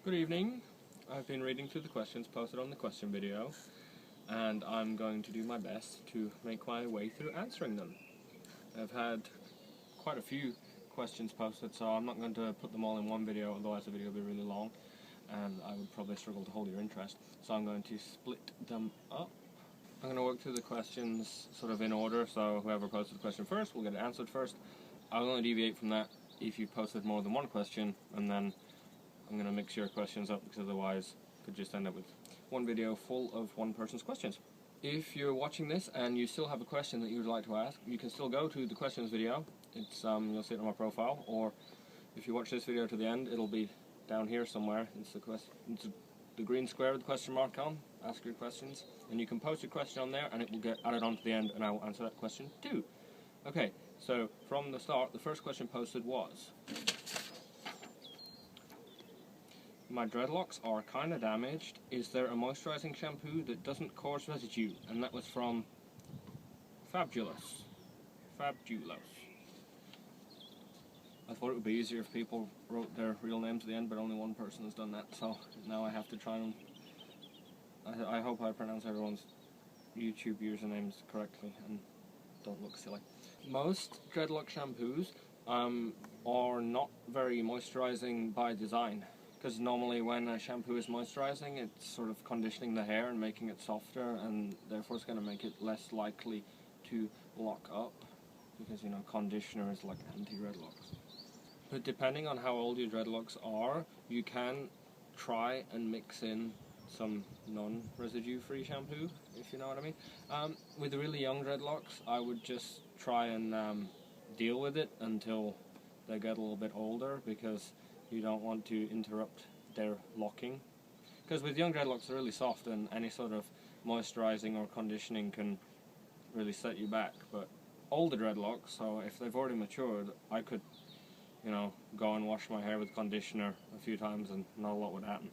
Good evening. I've been reading through the questions posted on the question video, and I'm going to do my best to make my way through answering them. I've had quite a few questions posted, so I'm not going to put them all in one video, otherwise the video will be really long and I would probably struggle to hold your interest. So I'm going to split them up. I'm going to work through the questions sort of in order, so whoever posted the question first will get it answered first. I'll only deviate from that if you posted more than one question, and then I'm going to mix your questions up, because otherwise you could just end up with one video full of one person's questions. If you're watching this and you still have a question that you would like to ask, you can still go to the questions video. It's you'll see it on my profile, or if you watch this video to the end, it'll be down here somewhere. It's the green square with the question mark on. Ask your questions, and you can post your question on there and it will get added on to the end and I will answer that question too. Okay, so from the start, the first question posted was: my dreadlocks are kinda damaged. Is there a moisturizing shampoo that doesn't cause residue? And that was from fabjewlous. I thought it would be easier if people wrote their real names at the end, but only one person has done that, so now I have to try and... I hope I pronounce everyone's YouTube usernames correctly and don't look silly. Most dreadlock shampoos are not very moisturizing by design, because normally when a shampoo is moisturizing, it's sort of conditioning the hair and making it softer, and therefore it's going to make it less likely to lock up, because, you know, conditioner is like anti-dreadlocks. But depending on how old your dreadlocks are, you can try and mix in some non-residue free shampoo, if you know what I mean. With the really young dreadlocks, I would just try and deal with it until they get a little bit older, because you don't want to interrupt their locking. Because with young dreadlocks, they're really soft, and any sort of moisturizing or conditioning can really set you back. But older dreadlocks, so if they've already matured, I could, you know, go and wash my hair with conditioner a few times and not a lot would happen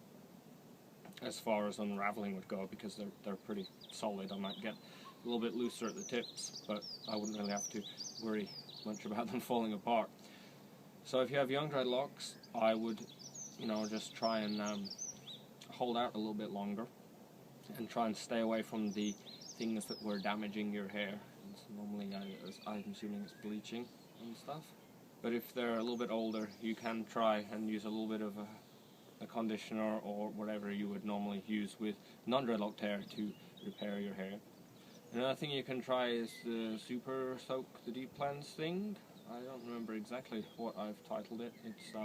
as far as unraveling would go, because they're pretty solid. I might get a little bit looser at the tips, but I wouldn't really have to worry much about them falling apart. So if you have young dreadlocks, I would, you know, just try and hold out a little bit longer and try and stay away from the things that were damaging your hair. And so normally I'm assuming it's bleaching and stuff. But if they're a little bit older, you can try and use a little bit of a conditioner or whatever you would normally use with non-dreadlocked hair to repair your hair. Another thing you can try is the Super Soak the Deep Cleanse thing. I don't remember exactly what I've titled it. It's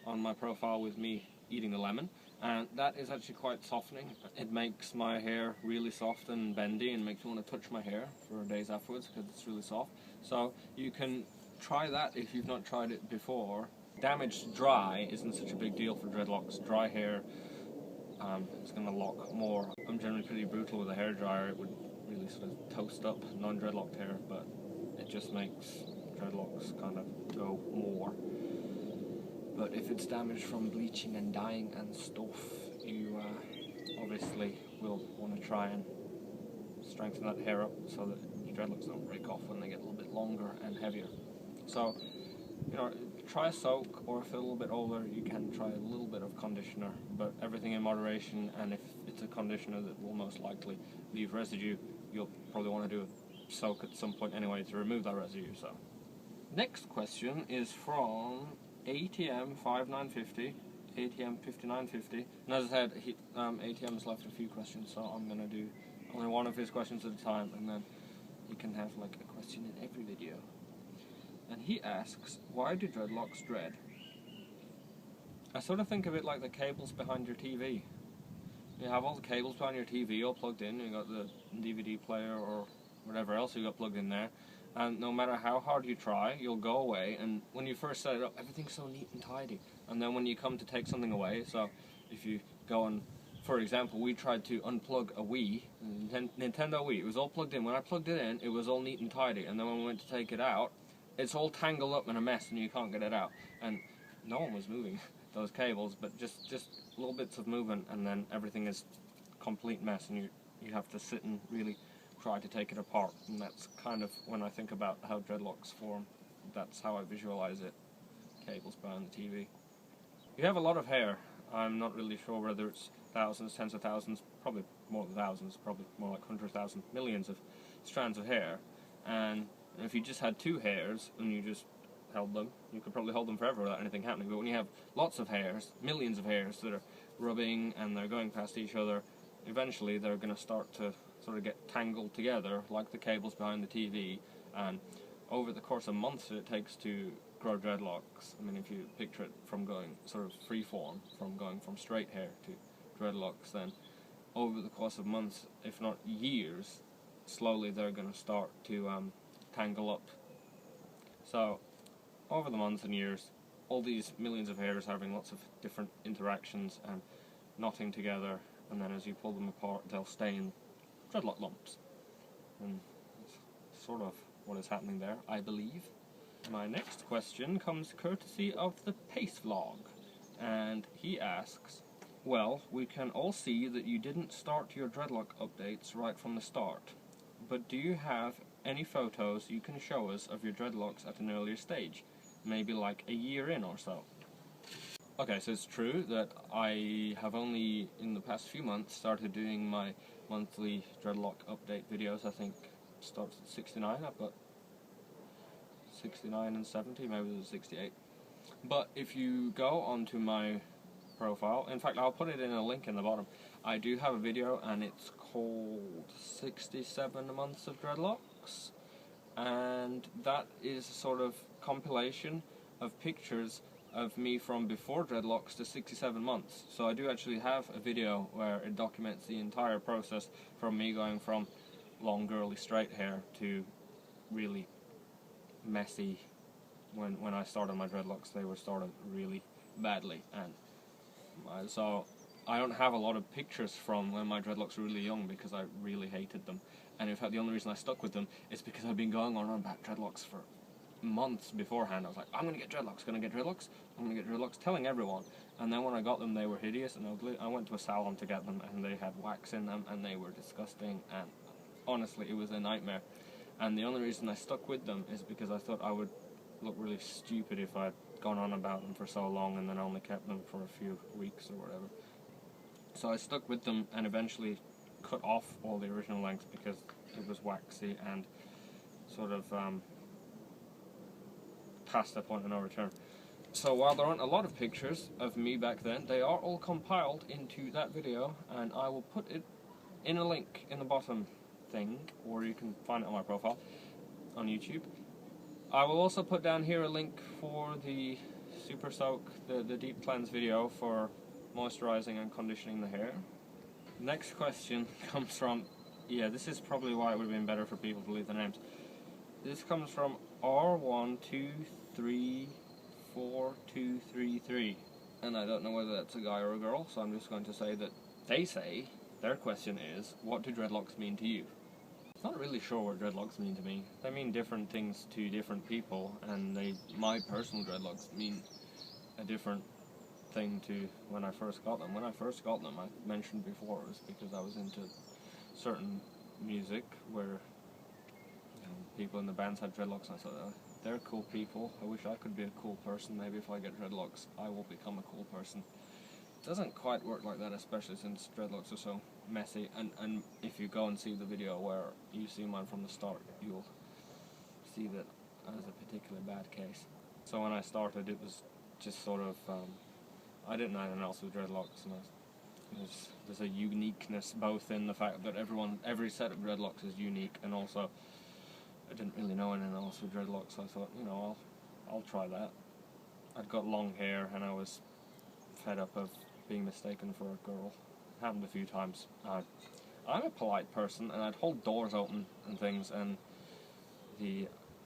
on my profile with me eating the lemon, and that is actually quite softening. It makes my hair really soft and bendy and makes me want to touch my hair for days afterwards because it's really soft. So you can try that if you've not tried it before. Damaged dry isn't such a big deal for dreadlocks. Dry hair is going to lock more. I'm generally pretty brutal with a hairdryer. It would really sort of toast up non-dreadlocked hair, but it just makes dreadlocks kind of go more. But if it's damaged from bleaching and dyeing and stuff, you obviously will want to try and strengthen that hair up so that your dreadlocks don't break off when they get a little bit longer and heavier. So, you know, try a soak, or if they're a little bit older, you can try a little bit of conditioner, but everything in moderation. And if it's a conditioner that will most likely leave residue, you'll probably want to do a soak at some point anyway to remove that residue. So, next question is from ATM 5950, ATM 5950. And as I said, ATM's left a few questions, so I'm going to do only one of his questions at a time, and then he can have like a question in every video. And he asks, why do dreadlocks dread? I sort of think of it like the cables behind your TV. You have all the cables behind your TV all plugged in, you got the DVD player or whatever else you got plugged in there, and no matter how hard you try, you'll go away, and when you first set it up, everything's so neat and tidy. And then when you come to take something away, so if you go and, for example, we tried to unplug a Wii, Nintendo Wii, it was all plugged in. When I plugged it in, it was all neat and tidy, and then when we went to take it out, it's all tangled up in a mess and you can't get it out. And no one was moving those cables, but just little bits of movement, and then everything is a complete mess, and you have to sit and really try to take it apart. And that's kind of when I think about how dreadlocks form, that's how I visualize it. Cables behind the TV. You have a lot of hair. I'm not really sure whether it's thousands, tens of thousands, probably more than thousands, probably more like 100,000, millions of strands of hair. And if you just had 2 hairs and you just held them, you could probably hold them forever without anything happening. But when you have lots of hairs, millions of hairs that are rubbing and they're going past each other, eventually they're going to start to sort of get tangled together like the cables behind the TV. And over the course of months it takes to grow dreadlocks. I mean, if you picture it from going sort of freeform, from going from straight hair to dreadlocks, then over the course of months, if not years, slowly they're going to start to tangle up. So over the months and years, all these millions of hairs having lots of different interactions and knotting together, and then as you pull them apart they'll stay in dreadlock lumps. And that's sort of what is happening there, I believe. My next question comes courtesy of ThePaceVlog, and he asks, well, we can all see that you didn't start your dreadlock updates right from the start, but do you have any photos you can show us of your dreadlocks at an earlier stage, maybe like a year in or so? Okay, so it's true that I have only in the past few months started doing my monthly dreadlock update videos. I think it starts at 69, I've got 69 and 70, maybe there's 68. But if you go onto my profile, in fact I'll put it in a link in the bottom, I do have a video and it's called 67 Months of Dreadlocks, and that is a sort of compilation of pictures of me from before dreadlocks to 67 months. So I do actually have a video where it documents the entire process from me going from long girly straight hair to really messy. When I started my dreadlocks, they were started really badly, and so I don't have a lot of pictures from when my dreadlocks were really young because I really hated them. And in fact the only reason I stuck with them is because I've been going on about dreadlocks for months beforehand. I was like, I'm going to get dreadlocks, telling everyone. And then when I got them, they were hideous and ugly. I went to a salon to get them and they had wax in them and they were disgusting, and honestly it was a nightmare. And the only reason I stuck with them is because I thought I would look really stupid if I'd gone on about them for so long and then only kept them for a few weeks or whatever. So I stuck with them and eventually cut off all the original lengths because it was waxy and sort of past the point of no return. So while there aren't a lot of pictures of me back then, they are all compiled into that video, and I will put it in a link in the bottom thing, or you can find it on my profile on YouTube. I will also put down here a link for the Super Soak, the deep cleanse video for moisturizing and conditioning the hair. Next question comes from, yeah, this is probably why it would have been better for people to leave the names. This comes from R1234233, and I don't know whether that's a guy or a girl, so I'm just going to say that they say their question is, what do dreadlocks mean to you? I'm not really sure what dreadlocks mean to me. They mean different things to different people, and my personal dreadlocks mean a different thing to when I first got them. When I first got them, I mentioned before, it was because I was into certain music where people in the bands had dreadlocks, and I thought, they're cool people. I wish I could be a cool person. Maybe if I get dreadlocks, I will become a cool person. It doesn't quite work like that, especially since dreadlocks are so messy, and if you go and see the video where you see mine from the start, you'll see that I was a particularly bad case. So when I started, it was just sort of, I didn't know anything else with dreadlocks, and there's a uniqueness both in the fact that every set of dreadlocks is unique, and also I didn't really know anything else with dreadlocks, so I thought, I'll try that. I'd got long hair and I was fed up of being mistaken for a girl. It happened a few times. I'm a polite person and I'd hold doors open and things, and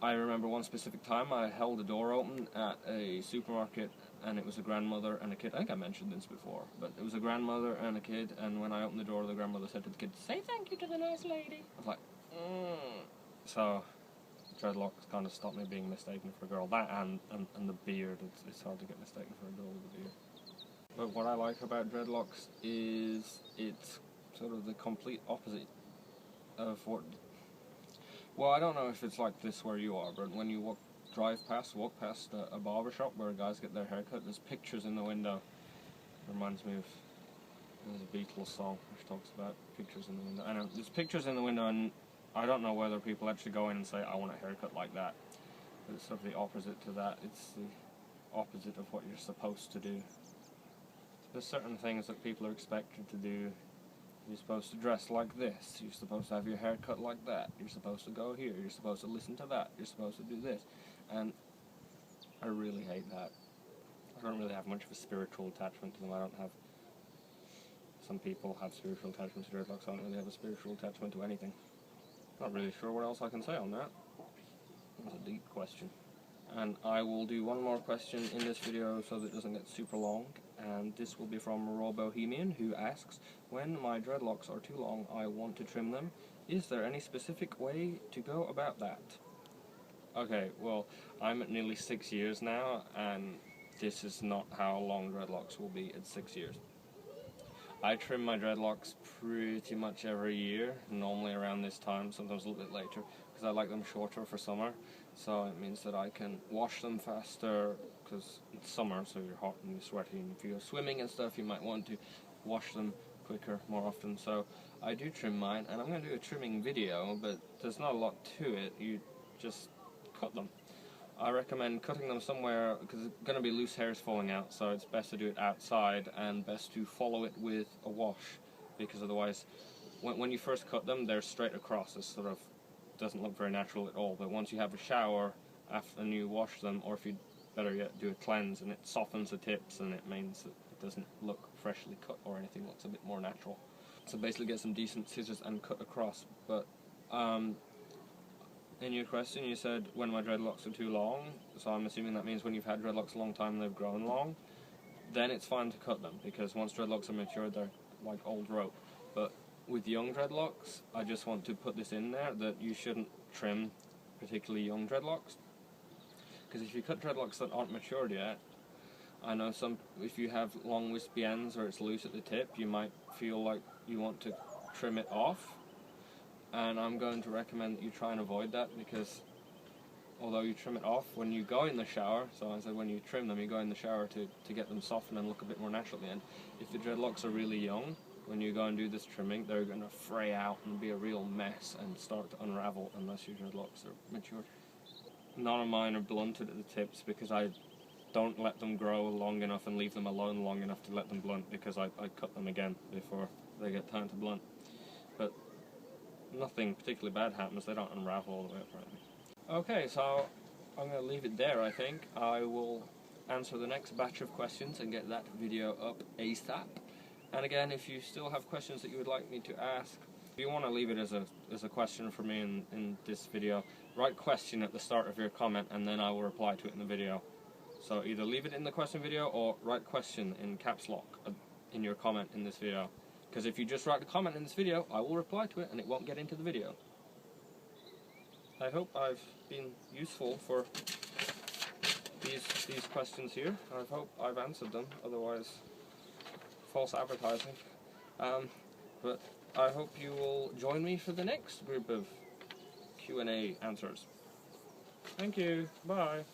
I remember one specific time I held a door open at a supermarket, and it was a grandmother and a kid. I think I mentioned this before, but it was a grandmother and a kid, and when I opened the door, the grandmother said to the kid, "Say thank you to the nice lady." I was like, So dreadlocks kind of stopped me being mistaken for a girl. That and the beard, it's hard to get mistaken for a girl with a beard. But what I like about dreadlocks is it's sort of the complete opposite of what... Well, I don't know if it's like this where you are, but when you walk past a barber shop where guys get their hair cut, there's pictures in the window reminds me of there's a Beatles song which talks about pictures in the window. I know there's pictures in the window, and I don't know whether people actually go in and say, I want a haircut like that. But it's sort of the opposite to that. It's the opposite of what you're supposed to do. There's certain things that people are expected to do. You're supposed to dress like this. You're supposed to have your hair cut like that. You're supposed to go here. You're supposed to listen to that. You're supposed to do this. And I really hate that. I don't really have much of a spiritual attachment to them. I don't have... Some people have spiritual attachment to dreadlocks. I don't really have a spiritual attachment to anything. Not really sure what else I can say on that. That's a deep question. And I will do one more question in this video so that it doesn't get super long. And this will be from RawBohemian, who asks, when my dreadlocks are too long, I want to trim them. Is there any specific way to go about that? Okay, well, I'm at nearly 6 years now, and this is not how long dreadlocks will be at 6 years. I trim my dreadlocks pretty much every year, normally around this time, sometimes a little bit later, because I like them shorter for summer. So it means that I can wash them faster, because it's summer, so you're hot and you're sweaty, and if you're swimming and stuff, you might want to wash them quicker, more often. So I do trim mine, and I'm going to do a trimming video, but there's not a lot to it. You just cut them. I recommend cutting them somewhere, because there's going to be loose hairs falling out, so it's best to do it outside, and best to follow it with a wash, because otherwise, when you first cut them, they're straight across. It sort of doesn't look very natural at all, but once you have a shower after and you wash them, or if you better yet do a cleanse, and it softens the tips, and it means that it doesn't look freshly cut or anything, it looks a bit more natural. So basically get some decent scissors and cut across. But in your question, you said when my dreadlocks are too long, so I'm assuming that means when you've had dreadlocks a long time and they've grown long, then it's fine to cut them, because once dreadlocks are mature, they're like old rope. But with young dreadlocks, I just want to put this in there, that you shouldn't trim particularly young dreadlocks, because if you cut dreadlocks that aren't matured yet, I know if you have long wispy ends or it's loose at the tip, you might feel like you want to trim it off. And I'm going to recommend that you try and avoid that, because although you trim it off, when you go in the shower, so I said when you trim them, you go in the shower to get them softened and look a bit more natural at the end. If the dreadlocks are really young, when you go and do this trimming, they're going to fray out and be a real mess and start to unravel unless your dreadlocks are mature. None of mine are blunted at the tips, because I don't let them grow long enough and leave them alone long enough to let them blunt, because I cut them again before they get time to blunt. But nothing particularly bad happens, they don't unravel all the way up or anything. Okay, so I'm going to leave it there, I think. I will answer the next batch of questions and get that video up ASAP. And again, if you still have questions that you would like me to ask, if you want to leave it as a question for me in this video, write question at the start of your comment, and then I will reply to it in the video. So either leave it in the question video, or write question in caps lock in your comment in this video. Because if you just write a comment in this video, I will reply to it and it won't get into the video. I hope I've been useful for these questions here. I hope I've answered them, otherwise false advertising. But I hope you will join me for the next group of Q&A answers. Thank you. Bye.